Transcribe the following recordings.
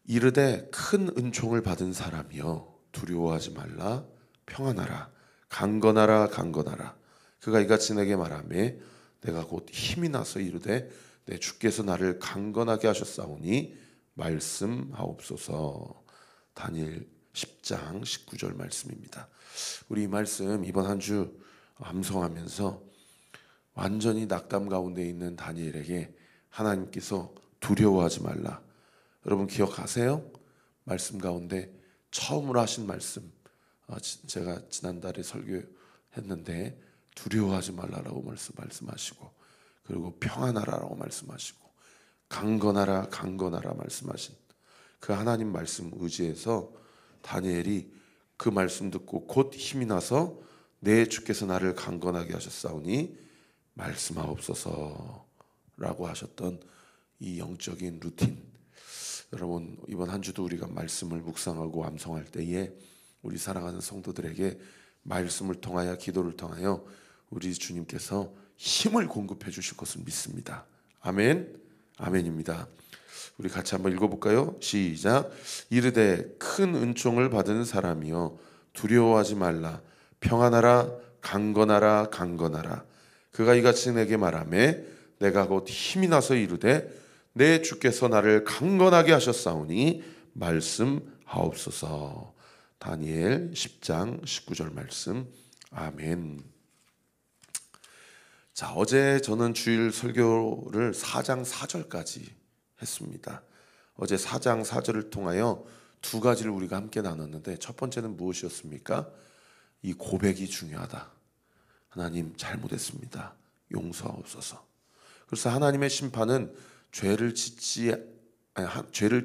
이르되 큰 은총을 받은 사람이여 두려워하지 말라 평안하라 강건하라 강건하라. 그가 이같이 내게 말하매 내가 곧 힘이 나서 이르되 내 주께서 나를 강건하게 하셨사오니 말씀하옵소서. 다니엘 10장 19절 말씀입니다. 우리 이 말씀 이번 한 주 암송하면서 완전히 낙담 가운데 있는 다니엘에게 하나님께서 두려워하지 말라. 여러분 기억하세요? 말씀 가운데 처음으로 하신 말씀, 제가 지난달에 설교했는데 두려워하지 말라라고 말씀하시고, 그리고 평안하라라고 말씀하시고, 강건하라 강건하라 말씀하신 그 하나님 말씀 의지해서 다니엘이 그 말씀 듣고 곧 힘이 나서 내 주께서 나를 강건하게 하셨사오니 말씀하옵소서라고 하셨던 이 영적인 루틴. 여러분 이번 한 주도 우리가 말씀을 묵상하고 암송할 때에 우리 사랑하는 성도들에게 말씀을 통하여 기도를 통하여 우리 주님께서 힘을 공급해 주실 것을 믿습니다. 아멘. 아멘입니다. 우리 같이 한번 읽어볼까요? 시작. 이르되 큰 은총을 받은 사람이여 두려워하지 말라 평안하라 강건하라 강건하라. 그가 이같이 내게 말하매 내가 곧 힘이 나서 이르되 내 주께서 나를 강건하게 하셨사오니 말씀하옵소서. 다니엘 10장 19절 말씀. 아멘. 자, 어제 저는 주일 설교를 4장 4절까지 했습니다. 어제 4장 4절을 통하여 두 가지를 우리가 함께 나눴는데, 첫 번째는 무엇이었습니까? 이 고백이 중요하다. 하나님 잘못했습니다. 용서하옵소서. 그래서 하나님의 심판은 죄를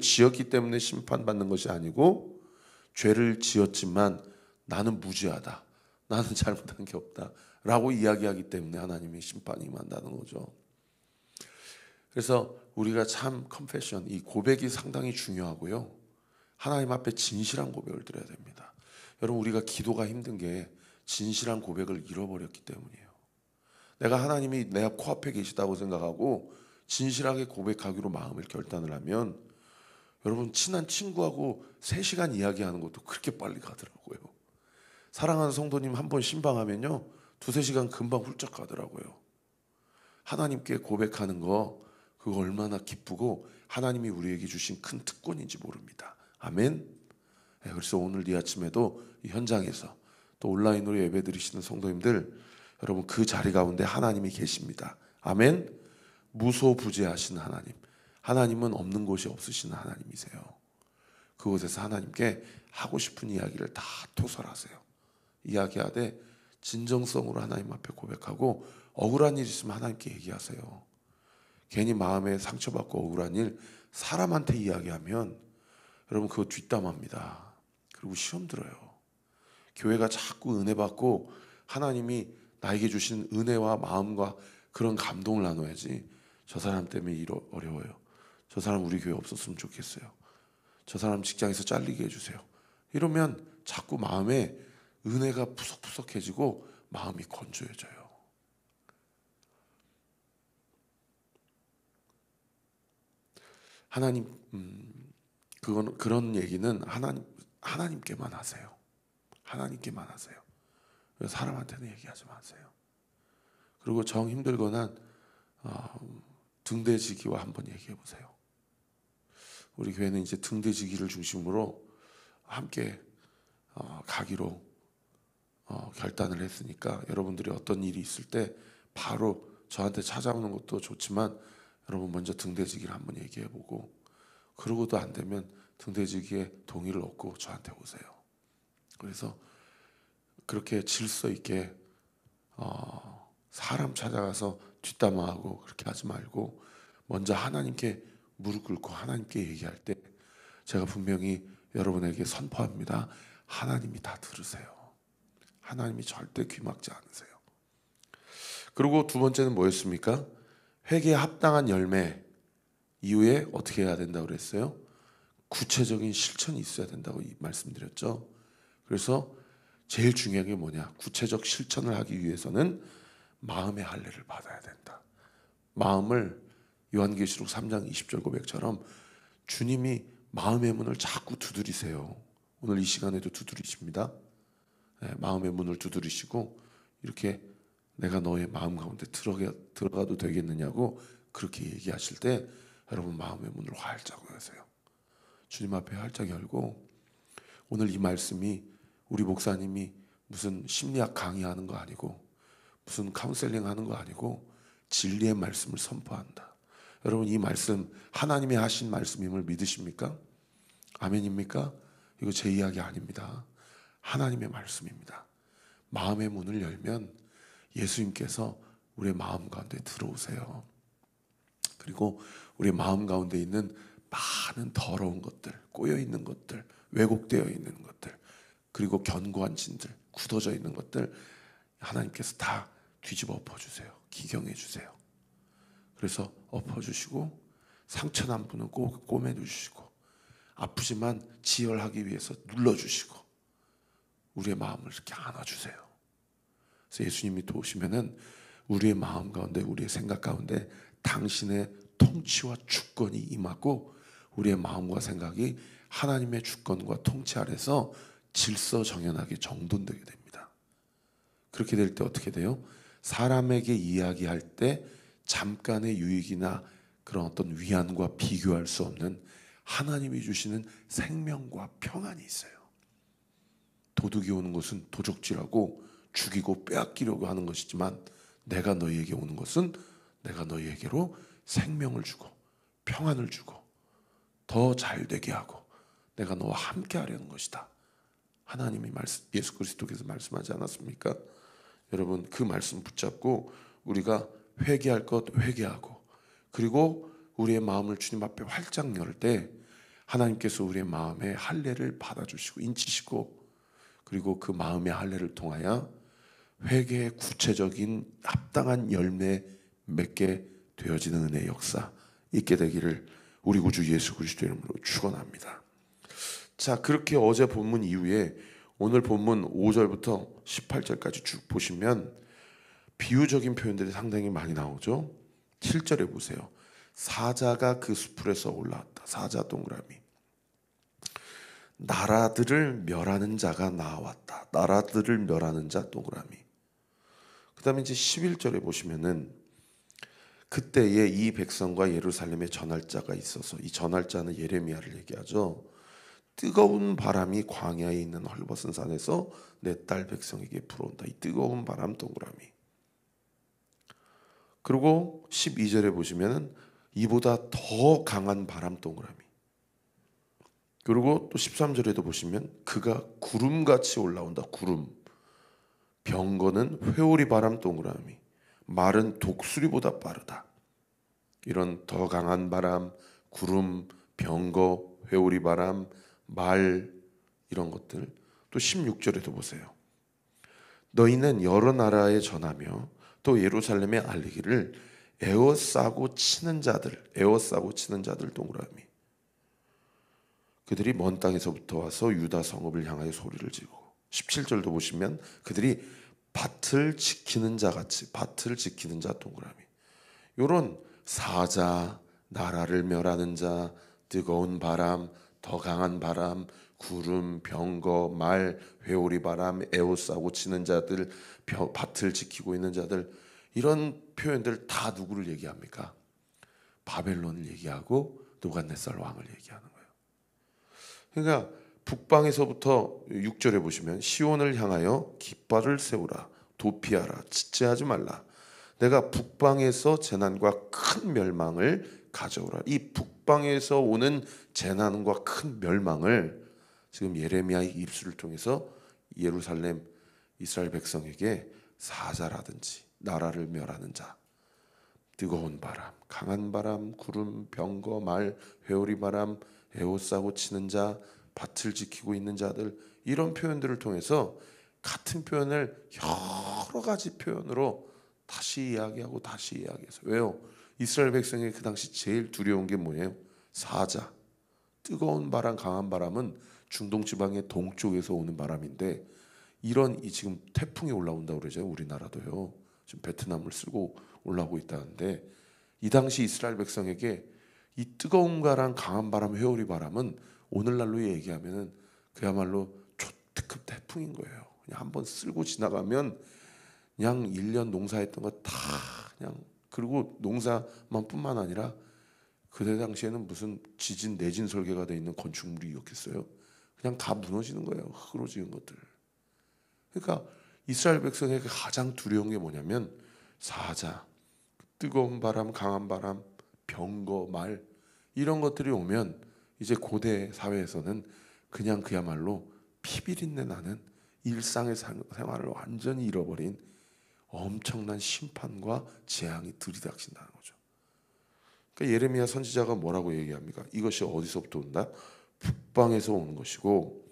지었기 때문에 심판받는 것이 아니고, 죄를 지었지만 나는 무죄하다, 나는 잘못한 게 없다 라고 이야기하기 때문에 하나님의 심판이 임한다는 거죠. 그래서 우리가 참 컨페션, 이 고백이 상당히 중요하고요, 하나님 앞에 진실한 고백을 드려야 됩니다. 여러분 우리가 기도가 힘든 게 진실한 고백을 잃어버렸기 때문이에요. 내가 하나님이 내 코앞에 계시다고 생각하고 진실하게 고백하기로 마음을 결단을 하면, 여러분 친한 친구하고 3시간 이야기하는 것도 그렇게 빨리 가더라고요. 사랑하는 성도님 한 번 신방하면요 2-3시간 금방 훌쩍 가더라고요. 하나님께 고백하는 거, 그거 얼마나 기쁘고 하나님이 우리에게 주신 큰 특권인지 모릅니다. 아멘. 그래서 오늘 이 아침에도 이 현장에서 또 온라인으로 예배 드리시는 성도님들, 여러분 그 자리 가운데 하나님이 계십니다. 아멘. 무소부재하신 하나님, 하나님은 없는 곳이 없으신 하나님이세요. 그곳에서 하나님께 하고 싶은 이야기를 다 토설하세요. 이야기하되 진정성으로 하나님 앞에 고백하고, 억울한 일 있으면 하나님께 얘기하세요. 괜히 마음에 상처받고 억울한 일 사람한테 이야기하면 여러분 그거 뒷담합니다. 그리고 시험 들어요. 교회가 자꾸 은혜 받고 하나님이 나에게 주신 은혜와 마음과 그런 감동을 나눠야지, 저 사람 때문에 어려워요, 저 사람 우리 교회 없었으면 좋겠어요, 저 사람 직장에서 잘리게 해주세요, 이러면 자꾸 마음에 은혜가 푸석푸석해지고 마음이 건조해져요. 하나님, 그런 얘기는 하나님께만 하세요. 하나님께만 하세요. 사람한테는 얘기하지 마세요. 그리고 정 힘들거나 등대지기와 한번 얘기해 보세요. 우리 교회는 이제 등대지기를 중심으로 함께 가기로 결단을 했으니까, 여러분들이 어떤 일이 있을 때 바로 저한테 찾아오는 것도 좋지만 여러분 먼저 등대지기를 한번 얘기해보고, 그러고도 안 되면 등대지기에 동의를 얻고 저한테 오세요. 그래서 그렇게 질서 있게 사람 찾아가서 뒷담화하고 그렇게 하지 말고, 먼저 하나님께 무릎 꿇고 하나님께 얘기할 때 제가 분명히 여러분에게 선포합니다. 하나님이 다 들으세요. 하나님이 절대 귀막지 않으세요. 그리고 두 번째는 뭐였습니까? 회개에 합당한 열매 이후에 어떻게 해야 된다고 그랬어요? 구체적인 실천이 있어야 된다고 말씀드렸죠. 그래서 제일 중요한 게 뭐냐? 구체적 실천을 하기 위해서는 마음의 할례를 받아야 된다. 마음을 요한계시록 3장 20절 고백처럼 주님이 마음의 문을 자꾸 두드리세요. 오늘 이 시간에도 두드리십니다. 마음의 문을 두드리시고 이렇게 내가 너의 마음 가운데 들어가도 되겠느냐고 그렇게 얘기하실 때 여러분 마음의 문을 활짝 여세요. 주님 앞에 활짝 열고 오늘 이 말씀이 우리 목사님이 무슨 심리학 강의하는 거 아니고 무슨 카운셀링 하는 거 아니고 진리의 말씀을 선포한다. 여러분 이 말씀 하나님이 하신 말씀임을 믿으십니까? 아멘입니까? 이거 제 이야기 아닙니다. 하나님의 말씀입니다. 마음의 문을 열면 예수님께서 우리의 마음 가운데 들어오세요. 그리고 우리 마음 가운데 있는 많은 더러운 것들, 꼬여있는 것들, 왜곡되어 있는 것들, 그리고 견고한 진들, 굳어져 있는 것들 하나님께서 다 뒤집어 엎어주세요. 기경해 주세요. 그래서 엎어주시고 상처난 분은 꼭 꼬매주시고 아프지만 지혈하기 위해서 눌러주시고 우리의 마음을 이렇게 안아주세요. 그래서 예수님이 도우시면은 우리의 마음 가운데 우리의 생각 가운데 당신의 통치와 주권이 임하고 우리의 마음과 생각이 하나님의 주권과 통치 아래서 질서정연하게 정돈되게 됩니다. 그렇게 될 때 어떻게 돼요? 사람에게 이야기할 때 잠깐의 유익이나 그런 어떤 위안과 비교할 수 없는 하나님이 주시는 생명과 평안이 있어요. 도둑이 오는 것은 도적질하고 죽이고 빼앗기려고 하는 것이지만 내가 너희에게 오는 것은 내가 너희에게로 생명을 주고 평안을 주고 더 잘되게 하고 내가 너와 함께 하려는 것이다. 하나님이 예수 그리스도께서 말씀하지 않았습니까? 여러분 그 말씀 붙잡고 우리가 회개할 것 회개하고 그리고 우리의 마음을 주님 앞에 활짝 열 때 하나님께서 우리의 마음의 할례를 받아주시고 인치시고 그리고 그 마음의 할례를 통하여 회개의 구체적인 합당한 열매 맺게 되어지는 은혜의 역사 있게 되기를 우리 구주 예수 그리스도 이름으로 축원합니다. 자, 그렇게 어제 본문 이후에 오늘 본문 5절부터 18절까지 쭉 보시면 비유적인 표현들이 상당히 많이 나오죠. 7절에 보세요. 사자가 그 수풀에서 올라왔다. 사자 동그라미. 나라들을 멸하는 자가 나왔다. 나라들을 멸하는 자 동그라미. 그 다음에 이제 11절에 보시면은 그때에 이 백성과 예루살렘에 전할 자가 있어서 이 전할 자는 예레미야를 얘기하죠. 뜨거운 바람이 광야에 있는 헐벗은 산에서 내 딸 백성에게 불어온다. 이 뜨거운 바람 동그라미. 그리고 12절에 보시면은 이보다 더 강한 바람 동그라미. 그리고 또 13절에도 보시면 그가 구름같이 올라온다. 구름. 병거는 회오리 바람 동그라미. 말은 독수리보다 빠르다. 이런 더 강한 바람, 구름, 병거, 회오리 바람, 말 이런 것들. 또 16절에도 보세요. 너희는 여러 나라에 전하며 또 예루살렘에 알리기를 에워싸고 치는 자들, 에워싸고 치는 자들 동그라미. 그들이 먼 땅에서부터 와서 유다 성읍을 향하여 소리를 지르고 17절도 보시면 그들이 밭을 지키는 자 같이 밭을 지키는 자 동그라미. 이런 사자, 나라를 멸하는 자, 뜨거운 바람, 더 강한 바람, 구름, 병거, 말, 회오리 바람, 에워싸고 치는 자들, 밭을 지키고 있는 자들 이런 표현들 다 누구를 얘기합니까? 바벨론을 얘기하고 느부갓네살 왕을 얘기하는 거예요. 그러니까 북방에서부터 6절에 보시면 시온을 향하여 깃발을 세우라 도피하라 지체하지 말라 내가 북방에서 재난과 큰 멸망을 가져오라. 이 북방에서 오는 재난과 큰 멸망을 지금 예레미야의 입술을 통해서 예루살렘 이스라엘 백성에게 사자라든지 나라를 멸하는 자, 뜨거운 바람, 강한 바람, 구름, 병거, 말, 회오리 바람, 에워싸고 치는 자, 밭을 지키고 있는 자들 이런 표현들을 통해서 같은 표현을 여러 가지 표현으로 다시 이야기하고 다시 이야기해서 왜요? 이스라엘 백성이 그 당시 제일 두려운 게 뭐예요? 사자, 뜨거운 바람, 강한 바람은 중동 지방의 동쪽에서 오는 바람인데 이런 이 지금 태풍이 올라온다고 그러죠. 우리나라도요. 지금 베트남을 쓸고 올라오고 있다는데 이 당시 이스라엘 백성에게 이 뜨거운 가랑 강한 바람, 회오리 바람은 오늘날로 얘기하면은 그야말로 초특급 태풍인 거예요. 그냥 한번 쓸고 지나가면 그냥 1년 농사했던 거 다 그냥, 그리고 농사만 뿐만 아니라 그때 당시에는 무슨 지진 내진 설계가 돼 있는 건축물이었겠어요. 그냥 다 무너지는 거예요. 흙으로 지은 것들. 그러니까 이스라엘 백성에게 가장 두려운 게 뭐냐면 사자, 뜨거운 바람, 강한 바람, 병거, 말, 이런 것들이 오면 이제 고대 사회에서는 그냥 그야말로 피비린내 나는 일상의 생활을 완전히 잃어버린 엄청난 심판과 재앙이 들이닥친다는 거죠. 그러니까 예레미야 선지자가 뭐라고 얘기합니까? 이것이 어디서부터 온다? 북방에서 오는 것이고,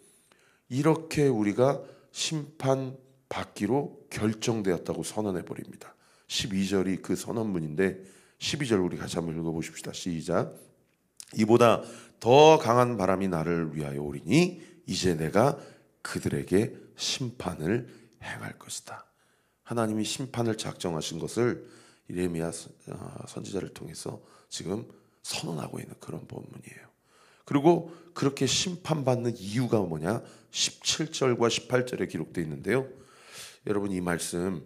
이렇게 우리가 심판받기로 결정되었다고 선언해 버립니다. 12절이 그 선언문인데 12절 우리 같이 한번 읽어보십시다. 시작. 이보다 더 강한 바람이 나를 위하여 오리니 이제 내가 그들에게 심판을 행할 것이다. 하나님이 심판을 작정하신 것을 예레미야 선지자를 통해서 지금 선언하고 있는 그런 본문이에요. 그리고 그렇게 심판받는 이유가 뭐냐? 17절과 18절에 기록되어 있는데요. 여러분, 이 말씀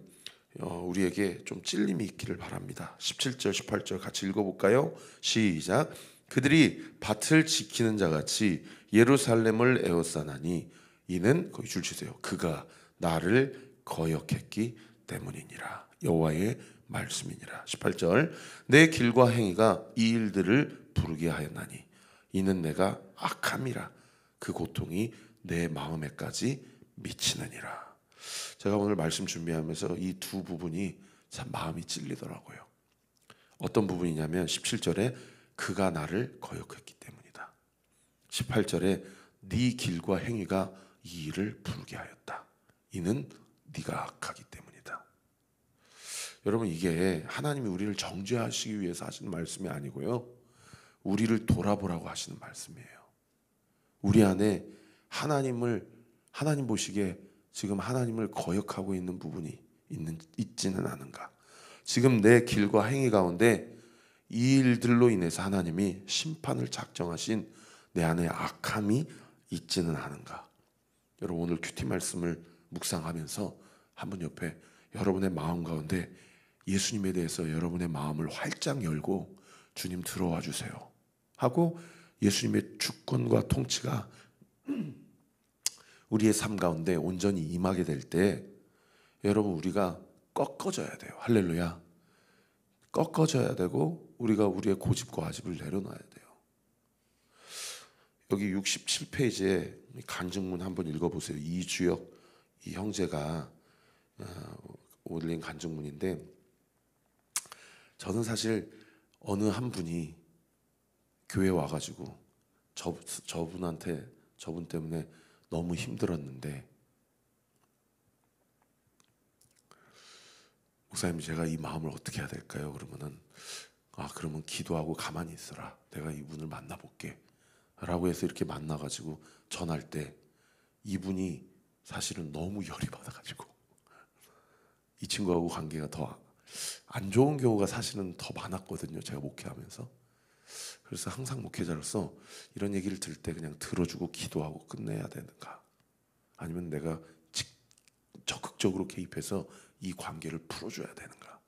우리에게 좀 찔림이 있기를 바랍니다. 17절 18절 같이 읽어볼까요? 시작. 그들이 밭을 지키는 자같이 예루살렘을 에워싸나니 이는, 거기 줄 치세요, 그가 나를 거역했기 때문이니라. 여호와의 말씀이니라. 18절. 내 길과 행위가 이 일들을 부르게 하였나니 이는 내가 악함이라. 그 고통이 내 마음에까지 미치느니라. 제가 오늘 말씀 준비하면서 이 두 부분이 참 마음이 찔리더라고요. 어떤 부분이냐면 17절에 그가 나를 거역했기 때문이다. 18절에 네 길과 행위가 이 일을 부르게 하였다. 이는 네가 악하기 때문이다. 여러분, 이게 하나님이 우리를 정죄하시기 위해서 하시는 말씀이 아니고요, 우리를 돌아보라고 하시는 말씀이에요. 우리 안에 하나님 보시기에 지금 하나님을 거역하고 있는 부분이 있지는 않은가. 지금 내 길과 행위 가운데 이 일들로 인해서 하나님이 심판을 작정하신 내 안에 악함이 있지는 않은가. 여러분, 오늘 큐티 말씀을 묵상하면서 한번 옆에 여러분의 마음 가운데 예수님에 대해서 여러분의 마음을 활짝 열고 주님 들어와 주세요 하고 예수님의 주권과 통치가 우리의 삶 가운데 온전히 임하게 될 때 여러분, 우리가 꺾어져야 돼요. 할렐루야. 꺾어져야 되고 우리가 우리의 고집과 아집을 내려놔야 돼요. 여기 67페이지에 간증문 한번 읽어보세요. 이주혁 이 형제가 올린 간증문인데, 저는 사실 어느 한 분이 교회 와가지고 저분 때문에 너무 힘들었는데, 목사님 제가 이 마음을 어떻게 해야 될까요? 그러면은 그러면 기도하고 가만히 있어라. 내가 이분을 만나볼게 라고 해서 이렇게 만나가지고 전할 때 이분이 사실은 너무 열이 받아가지고 이 친구하고 관계가 더 안 좋은 경우가 사실은 더 많았거든요. 제가 목회하면서. 그래서 항상 목회자로서 이런 얘기를 들을 때 그냥 들어주고 기도하고 끝내야 되는가, 아니면 내가 적극적으로 개입해서 이 관계를 풀어줘야 되는가.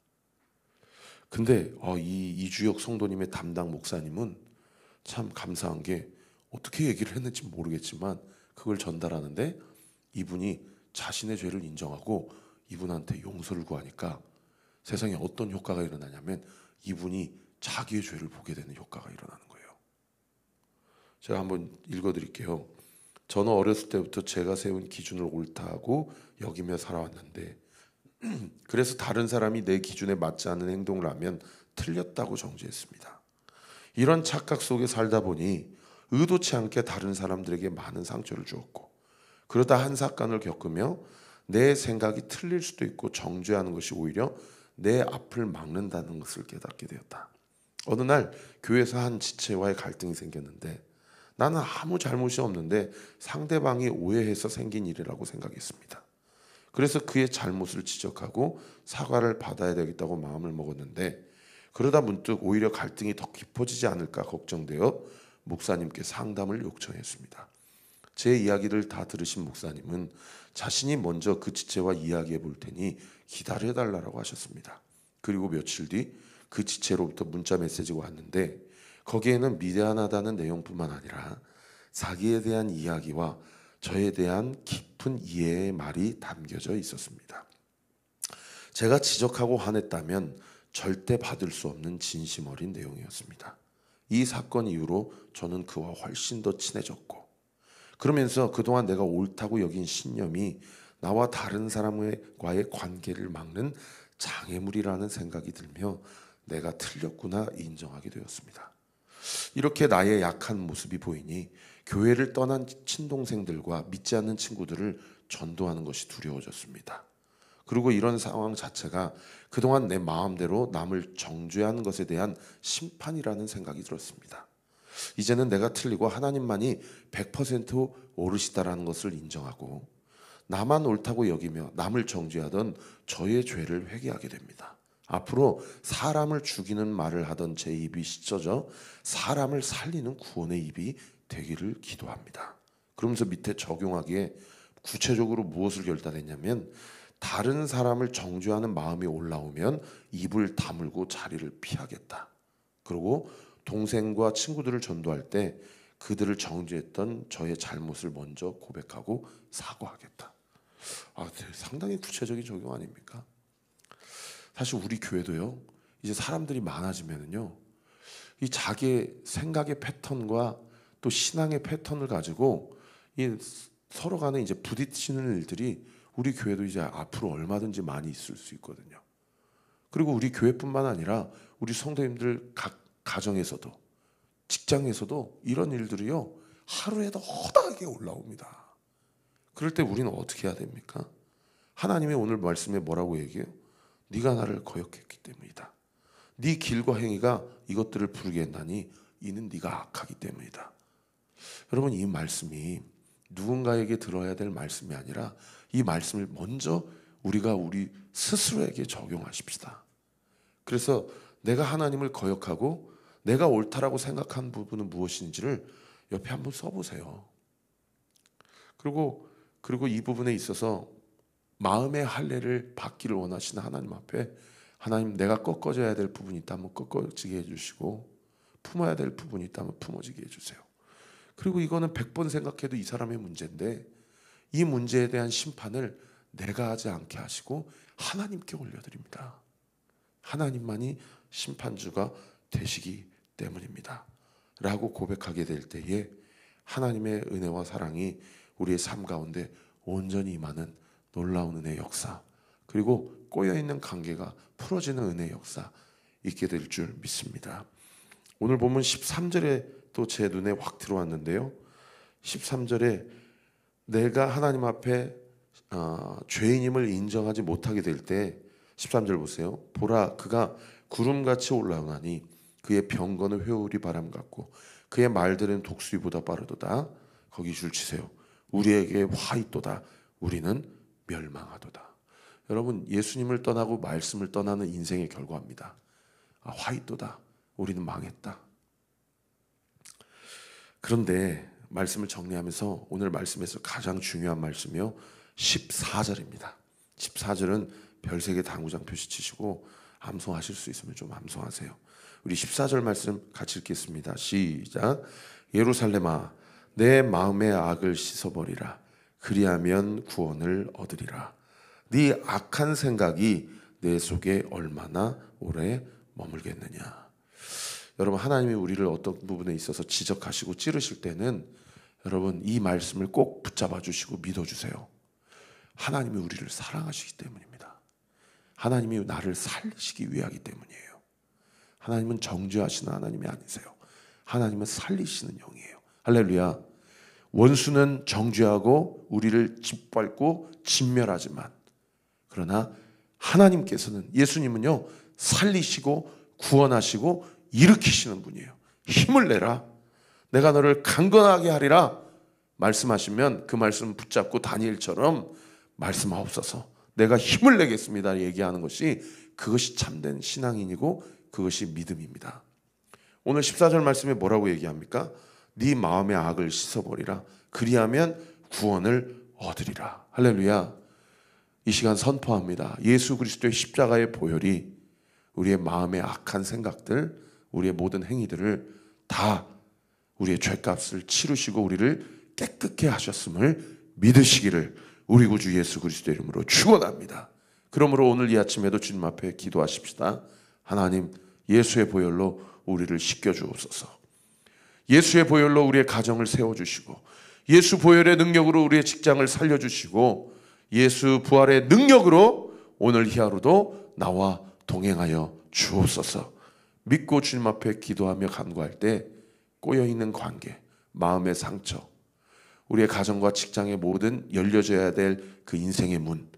근데 이 이주혁 성도님의 담당 목사님은 참 감사한 게, 어떻게 얘기를 했는지 모르겠지만 그걸 전달하는데 이분이 자신의 죄를 인정하고 이분한테 용서를 구하니까 세상에 어떤 효과가 일어나냐면 이분이 자기의 죄를 보게 되는 효과가 일어나는 거예요. 제가 한번 읽어드릴게요. 저는 어렸을 때부터 제가 세운 기준을 옳다고 여기며 살아왔는데 그래서 다른 사람이 내 기준에 맞지 않는 행동을 하면 틀렸다고 정죄했습니다. 이런 착각 속에 살다 보니 의도치 않게 다른 사람들에게 많은 상처를 주었고, 그러다 한 사건을 겪으며 내 생각이 틀릴 수도 있고 정죄하는 것이 오히려 내 앞을 막는다는 것을 깨닫게 되었다. 어느 날 교회에서 한 지체와의 갈등이 생겼는데 나는 아무 잘못이 없는데 상대방이 오해해서 생긴 일이라고 생각했습니다. 그래서 그의 잘못을 지적하고 사과를 받아야 되겠다고 마음을 먹었는데 그러다 문득 오히려 갈등이 더 깊어지지 않을까 걱정되어 목사님께 상담을 요청했습니다. 제 이야기를 다 들으신 목사님은 자신이 먼저 그 지체와 이야기해 볼 테니 기다려달라고 하셨습니다. 그리고 며칠 뒤 그 지체로부터 문자 메시지가 왔는데 거기에는 미안하다는 내용뿐만 아니라 자기에 대한 이야기와 저에 대한 깊은 이해의 말이 담겨져 있었습니다. 제가 지적하고 화냈다면 절대 받을 수 없는 진심 어린 내용이었습니다. 이 사건 이후로 저는 그와 훨씬 더 친해졌고, 그러면서 그동안 내가 옳다고 여긴 신념이 나와 다른 사람과의 관계를 막는 장애물이라는 생각이 들며 내가 틀렸구나 인정하게 되었습니다. 이렇게 나의 약한 모습이 보이니 교회를 떠난 친동생들과 믿지 않는 친구들을 전도하는 것이 두려워졌습니다. 그리고 이런 상황 자체가 그동안 내 마음대로 남을 정죄하는 것에 대한 심판이라는 생각이 들었습니다. 이제는 내가 틀리고 하나님만이 100% 옳으시다라는 것을 인정하고 나만 옳다고 여기며 남을 정죄하던 저의 죄를 회개하게 됩니다. 앞으로 사람을 죽이는 말을 하던 제 입이 씻어져 사람을 살리는 구원의 입이 되기를 기도합니다. 그러면서 밑에 적용하기에 구체적으로 무엇을 결단했냐면 다른 사람을 정죄하는 마음이 올라오면 입을 다물고 자리를 피하겠다. 그리고 동생과 친구들을 전도할 때 그들을 정죄했던 저의 잘못을 먼저 고백하고 사과하겠다. 상당히 구체적인 적용 아닙니까? 사실 우리 교회도요, 이제 사람들이 많아지면은요, 이 자기의 생각의 패턴과 또 신앙의 패턴을 가지고 이 서로 간에 이제 부딪히는 일들이 우리 교회도 이제 앞으로 얼마든지 많이 있을 수 있거든요. 그리고 우리 교회뿐만 아니라 우리 성도님들 각 가정에서도 직장에서도 이런 일들이요 하루에도 허다하게 올라옵니다. 그럴 때 우리는 어떻게 해야 됩니까? 하나님이 오늘 말씀에 뭐라고 얘기해요? 네가 나를 거역했기 때문이다. 네 길과 행위가 이것들을 부르게 했나니 이는 네가 악하기 때문이다. 여러분, 이 말씀이 누군가에게 들어야 될 말씀이 아니라 이 말씀을 먼저 우리가 우리 스스로에게 적용하십시다. 그래서 내가 하나님을 거역하고 내가 옳다라고 생각한 부분은 무엇인지를 옆에 한번 써보세요. 그리고 이 부분에 있어서 마음의 할례를 받기를 원하시는 하나님 앞에 하나님, 내가 꺾어져야 될 부분이 있다면 꺾어지게 해주시고 품어야 될 부분이 있다면 품어지게 해주세요. 그리고 이거는 100번 생각해도 이 사람의 문제인데 이 문제에 대한 심판을 내가 하지 않게 하시고 하나님께 올려드립니다. 하나님만이 심판주가 되시기 때문입니다. 라고 고백하게 될 때에 하나님의 은혜와 사랑이 우리의 삶 가운데 온전히 임하는 놀라운 은혜의 역사, 그리고 꼬여있는 관계가 풀어지는 은혜의 역사 있게 될 줄 믿습니다. 오늘 보면 13절에 또 제 눈에 확 들어왔는데요. 13절에 내가 하나님 앞에 죄인임을 인정하지 못하게 될 때 13절 보세요. 보라, 그가 구름같이 올라오나니 그의 병거는 회오리 바람 같고 그의 말들은 독수리보다 빠르도다. 거기 줄 치세요. 우리에게 화 있도다. 우리는 멸망하도다. 여러분, 예수님을 떠나고 말씀을 떠나는 인생의 결과입니다. 화 있도다. 우리는 망했다. 그런데 말씀을 정리하면서 오늘 말씀에서 가장 중요한 말씀이요 14절입니다. 14절은 별세개 당구장 표시 치시고 암송하실 수 있으면 좀 암송하세요. 우리 14절 말씀 같이 읽겠습니다. 시작. 예루살렘아, 내 마음의 악을 씻어버리라. 그리하면 구원을 얻으리라. 네 악한 생각이 내 속에 얼마나 오래 머물겠느냐. 여러분, 하나님이 우리를 어떤 부분에 있어서 지적하시고 찌르실 때는 여러분 이 말씀을 꼭 붙잡아 주시고 믿어주세요. 하나님이 우리를 사랑하시기 때문입니다. 하나님이 나를 살리시기 위하기 때문이에요. 하나님은 정죄하시는 하나님이 아니세요. 하나님은 살리시는 영이에요. 할렐루야. 원수는 정죄하고 우리를 짓밟고 진멸하지만 그러나 하나님께서는, 예수님은요, 살리시고 구원하시고 일으키시는 분이에요. 힘을 내라. 내가 너를 강건하게 하리라 말씀하시면 그 말씀 붙잡고 다니엘처럼 말씀하옵소서, 내가 힘을 내겠습니다 얘기하는 것이, 그것이 참된 신앙인이고 그것이 믿음입니다. 오늘 14절 말씀에 뭐라고 얘기합니까? 네 마음의 악을 씻어버리라. 그리하면 구원을 얻으리라. 할렐루야. 이 시간 선포합니다. 예수 그리스도의 십자가의 보혈이 우리의 마음의 악한 생각들, 우리의 모든 행위들을 다 우리의 죄값을 치르시고 우리를 깨끗게 하셨음을 믿으시기를 우리 구주 예수 그리스도의 이름으로 축원합니다. 그러므로 오늘 이 아침에도 주님 앞에 기도하십시다. 하나님, 예수의 보혈로 우리를 씻겨주옵소서. 예수의 보혈로 우리의 가정을 세워주시고, 예수 보혈의 능력으로 우리의 직장을 살려주시고, 예수 부활의 능력으로 오늘 이 하루도 나와 동행하여 주옵소서. 믿고 주님 앞에 기도하며 간구할 때 꼬여있는 관계, 마음의 상처, 우리의 가정과 직장의 모든 열려져야 될 그 인생의 문,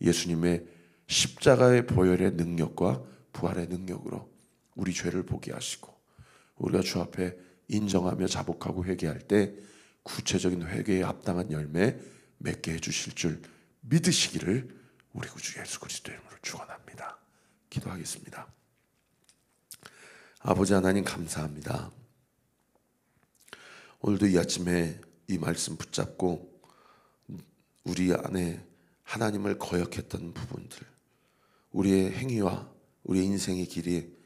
예수님의 십자가의 보혈의 능력과 부활의 능력으로 우리 죄를 보게 하시고, 우리가 주 앞에 인정하며 자복하고 회개할 때 구체적인 회개에 합당한 열매 맺게 해주실 줄 믿으시기를 우리 구주 예수 그리스도의 이름으로 축원합니다. 기도하겠습니다. 아버지 하나님, 감사합니다. 오늘도 이 아침에 이 말씀 붙잡고 우리 안에 하나님을 거역했던 부분들, 우리의 행위와 우리의 인생의 길이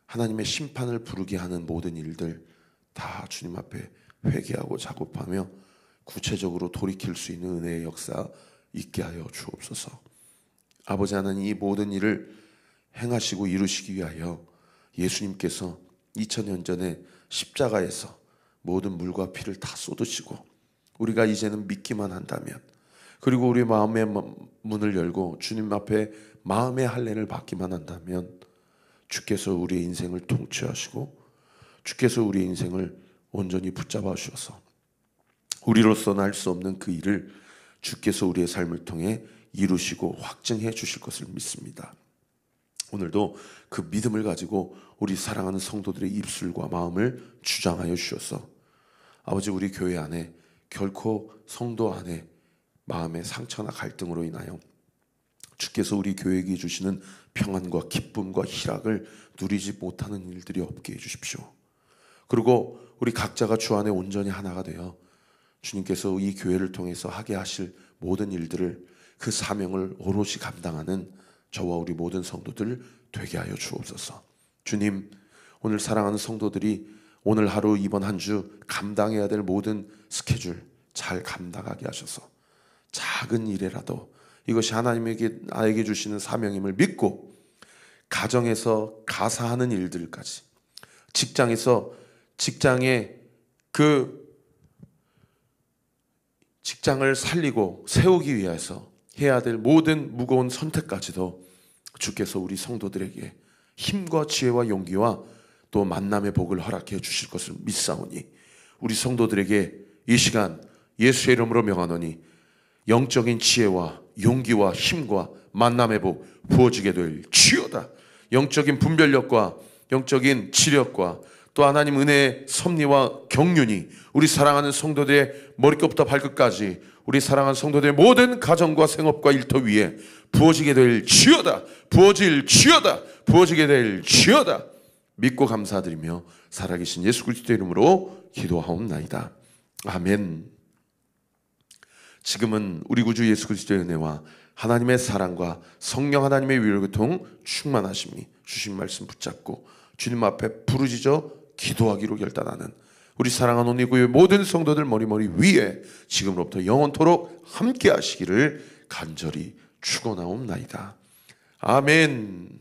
하나님의 심판을 부르게 하는 모든 일들 다 주님 앞에 회개하고 작업하며 구체적으로 돌이킬 수 있는 은혜의 역사 있게 하여 주옵소서. 아버지 하나님, 이 모든 일을 행하시고 이루시기 위하여 예수님께서 2000년 전에 십자가에서 모든 물과 피를 다 쏟으시고, 우리가 이제는 믿기만 한다면, 그리고 우리 마음의 문을 열고 주님 앞에 마음의 할례를 받기만 한다면 주께서 우리의 인생을 통치하시고 주께서 우리의 인생을 온전히 붙잡아 주셔서 우리로서는 할 수 없는 그 일을 주께서 우리의 삶을 통해 이루시고 확증해 주실 것을 믿습니다. 오늘도 그 믿음을 가지고 우리 사랑하는 성도들의 입술과 마음을 주장하여 주셔서 아버지, 우리 교회 안에 결코 성도 안에 마음의 상처나 갈등으로 인하여 주께서 우리 교회에게 주시는 평안과 기쁨과 희락을 누리지 못하는 일들이 없게 해주십시오. 그리고 우리 각자가 주 안에 온전히 하나가 되어 주님께서 이 교회를 통해서 하게 하실 모든 일들을, 그 사명을 오롯이 감당하는 저와 우리 모든 성도들 되게 하여 주옵소서. 주님, 오늘 사랑하는 성도들이 오늘 하루, 이번 한 주 감당해야 될 모든 스케줄 잘 감당하게 하셔서 작은 일이라도 이것이 하나님에게 나에게 주시는 사명임을 믿고, 가정에서 가사하는 일들까지, 직장에서 직장의 그 직장을 살리고 세우기 위해서 해야 될 모든 무거운 선택까지도 주께서 우리 성도들에게 힘과 지혜와 용기와 또 만남의 복을 허락해 주실 것을 믿사오니, 우리 성도들에게 이 시간 예수의 이름으로 명하노니 영적인 지혜와 용기와 힘과 만남의 복 부어지게 될 지어다. 영적인 분별력과 영적인 지력과 또 하나님 은혜의 섭리와 경륜이 우리 사랑하는 성도들의 머리끝부터 발끝까지, 우리 사랑하는 성도들의 모든 가정과 생업과 일터 위에 부어지게 될 지어다. 부어질 지어다. 부어지게 될 지어다. 믿고 감사드리며 살아계신 예수 그리스도의 이름으로 기도하옵나이다. 아멘. 지금은 우리 구주 예수 그리스도의 은혜와 하나님의 사랑과 성령 하나님의 위로교통 충만하심이 주신 말씀 붙잡고 주님 앞에 부르짖어 기도하기로 결단하는 우리 사랑하는 온리교회 모든 성도들 머리 위에 지금으로부터 영원토록 함께 하시기를 간절히 축원하옵나이다. 아멘.